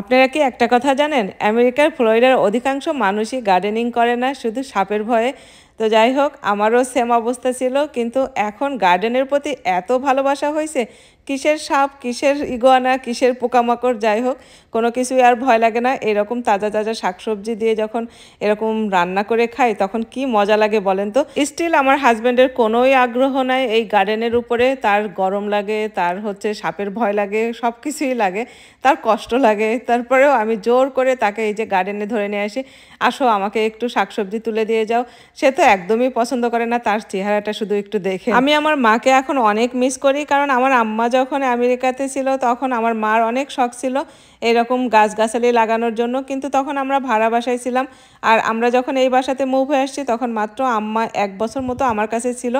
আপনারা কি একটা কথা জানেন? আমেরিকার ফ্লোরিডার অধিকাংশ মানুষই গার্ডেনিং করে না শুধু সাপের ভয়ে। তো যাই হোক, আমারও সেম অবস্থা ছিল, কিন্তু এখন গার্ডেনের প্রতি এত ভালোবাসা হয়েছে, কিসের সাপ, কিসের ইগুয়ানা, কিসের পোকামাকড়, যাই হোক কোনো কিছুই আর ভয় লাগে না। এরকম তাজা তাজা শাকসবজি দিয়ে যখন এরকম রান্না করে খাই তখন কি মজা লাগে বলেন তো। স্টিল আমার হাজব্যান্ডের কোনোই আগ্রহ নাই এই গার্ডেনের উপরে। তার গরম লাগে, তার হচ্ছে সাপের ভয় লাগে, সব কিছুই লাগে, তার কষ্ট লাগে। তারপরেও আমি জোর করে তাকে এই যে গার্ডেনে ধরে নিয়ে আসি, আসো আমাকে একটু শাকসবজি তুলে দিয়ে যাও। সে তো একদমই পছন্দ করে না, তার চেহারাটা শুধু একটু দেখে। আমি আমার মাকে এখন অনেক মিস করি, কারণ আমার আম্মা যখন আমেরিকাতে ছিল তখন আমার মার অনেক শখ ছিল এরকম গাছগাছালি লাগানোর জন্য, কিন্তু তখন আমরা ভাড়া বাসায় ছিলাম। আর আমরা যখন এই বাসাতে মুভ হয়ে আসছি তখন মাত্র আম্মা 1 বছর মতো আমার কাছে ছিল।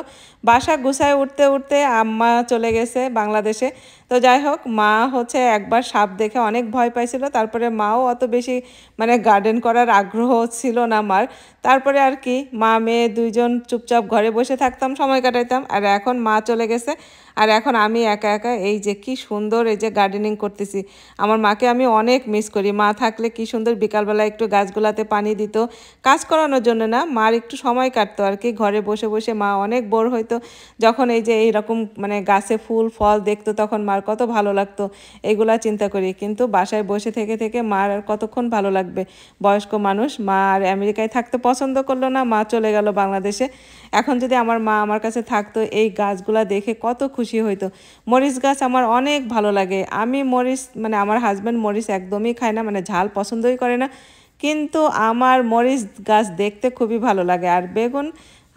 বাসা গুছায় উঠতে উঠতে আম্মা চলে গেছে বাংলাদেশে। তো যাই হোক, মা হচ্ছে একবার সাপ দেখে অনেক ভয় পাইছিল, তারপরে মাও অত বেশি মানে গার্ডেন করার আগ্রহ ছিল না মার। তারপরে আর কি, মা মেয়ে দুইজন চুপচাপ ঘরে বসে থাকতাম, সময় কাটাইতাম। আর এখন মা চলে গেছে, আর এখন আমি একা একা এই যে কি সুন্দর এই যে গার্ডেনিং করতেছি। আমার মাকে আমি অনেক মিস করি। মা থাকলে কি সুন্দর বিকালবেলা একটু গাছগুলাতে পানি দিত, কাজ করানোর জন্য না, মার একটু সময় কাটতো আর কি। ঘরে বসে বসে মা অনেক বোর হইতো, যখন এই যে এইরকম মানে গাছে ফুল ফল দেখতো তখন মার কত ভালো লাগতো, এগুলা চিন্তা করি। কিন্তু বাসায় বসে থেকে থেকে মার আর কতক্ষণ ভালো লাগবে, বয়স্ক মানুষ। মা আর আমেরিকায় থাকতে পছন্দ করলো না, মা চলে গেল বাংলাদেশে। এখন যদি আমার মা আমার কাছে থাকতো, এই গাছগুলা দেখে কত খুশি হইতো। মরিচ গাছ আমার অনেক ভালো লাগে। আমি মরিচ মানে আমার হাজব্যান্ড মরিচ একদমই খায় না, মানে ঝাল পছন্দই করে না, কিন্তু আমার মরিচ গাছ দেখতে খুবই ভালো লাগে। আর বেগুন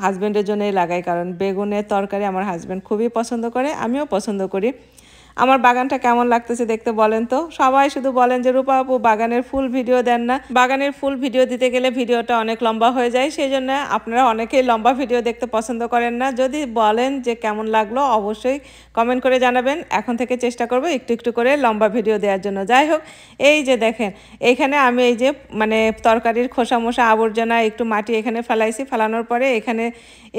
হাজব্যান্ডের জন্যই লাগাই, কারণ বেগুনের তরকারি আমার হাজব্যান্ড খুবই পছন্দ করে, আমিও পছন্দ করি। আমার বাগানটা কেমন লাগতেছে দেখতে বলেন তো। সবাই শুধু বলেন যে রূপা আপু বাগানের ফুল ভিডিও দেন না। বাগানের ফুল ভিডিও দিতে গেলে ভিডিওটা অনেক লম্বা হয়ে যায়, সেই জন্য আপনারা অনেকেই লম্বা ভিডিও দেখতে পছন্দ করেন না। যদি বলেন যে কেমন লাগলো অবশ্যই কমেন্ট করে জানাবেন, এখন থেকে চেষ্টা করব একটু একটু করে লম্বা ভিডিও দেওয়ার জন্য। যাই হোক, এই যে দেখেন এইখানে আমি এই যে মানে তরকারির খোসা মোসা আবর্জনা একটু মাটি এখানে ফেলাইছি, ফেলানোর পরে এখানে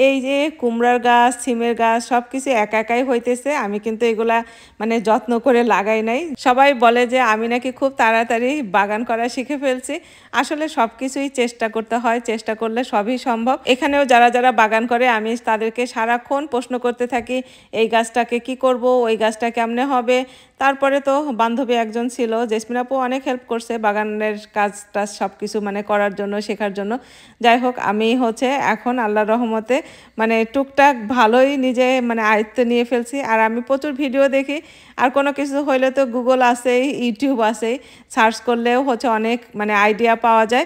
এই যে কুমড়ার গাছ, সিমের গাছ সব কিছু একা একাই হইতেছে। আমি কিন্তু এগুলা মানে যত্ন করে লাগাই নাই। সবাই বলে যে আমি নাকি খুব তাড়াতাড়ি বাগান করা শিখে ফেলছি। আসলে সব কিছুই চেষ্টা করতে হয়, চেষ্টা করলে সবই সম্ভব। এখানেও যারা যারা বাগান করে আমি তাদেরকে সারাক্ষণ প্রশ্ন করতে থাকি, এই গাছটাকে কি করব, ওই গাছটা কেমনে হবে। তারপরে তো বান্ধবী একজন ছিল, জেসমিন আপু, অনেক হেল্প করছে বাগানের কাজ টাজ সব কিছু মানে করার জন্য, শেখার জন্য। যাই হোক, আমি হচ্ছে এখন আল্লাহর রহমতে মানে টুকটাক ভালোই নিজে মানে আয়ত্ত নিয়ে ফেলছি। আর আমি প্রচুর ভিডিও দেখি, আর কোনো কিছু হইলে তো গুগল আছেই, ইউটিউব আছেই, সার্চ করলেও হচ্ছে অনেক মানে আইডিয়া পাওয়া যায়।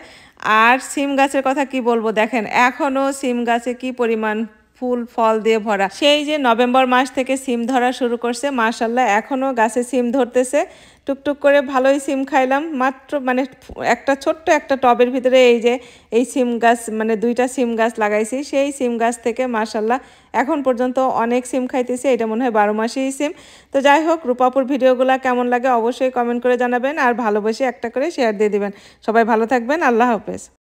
আর সিম গাছের কথা কি বলবো, দেখেন এখনও সিম গাছে কি পরিমাণ ফুল ফল দিয়ে ভরা। সেই যে নভেম্বর মাস থেকে সিম ধরা শুরু করছে, মাশাল্লাহ এখনও গাছে সিম ধরতেছে। টুকটুক করে ভালোই সিম খাইলাম। মাত্র মানে একটা ছোট্ট একটা টবের ভিতরে এই যে এই সিম গাছ মানে 2টা সিম গাছ লাগাইছি, সেই সিম গাছ থেকে মাশাল্লাহ এখন পর্যন্ত অনেক সিম খাইতেছি। এটা মনে হয় 12 মাসেই সিম। তো যাই হোক, রূপাপুর ভিডিওগুলো কেমন লাগে অবশ্যই কমেন্ট করে জানাবেন, আর ভালোবেসে একটা করে শেয়ার দিয়ে দিবেন। সবাই ভালো থাকবেন, আল্লাহ হাফেজ।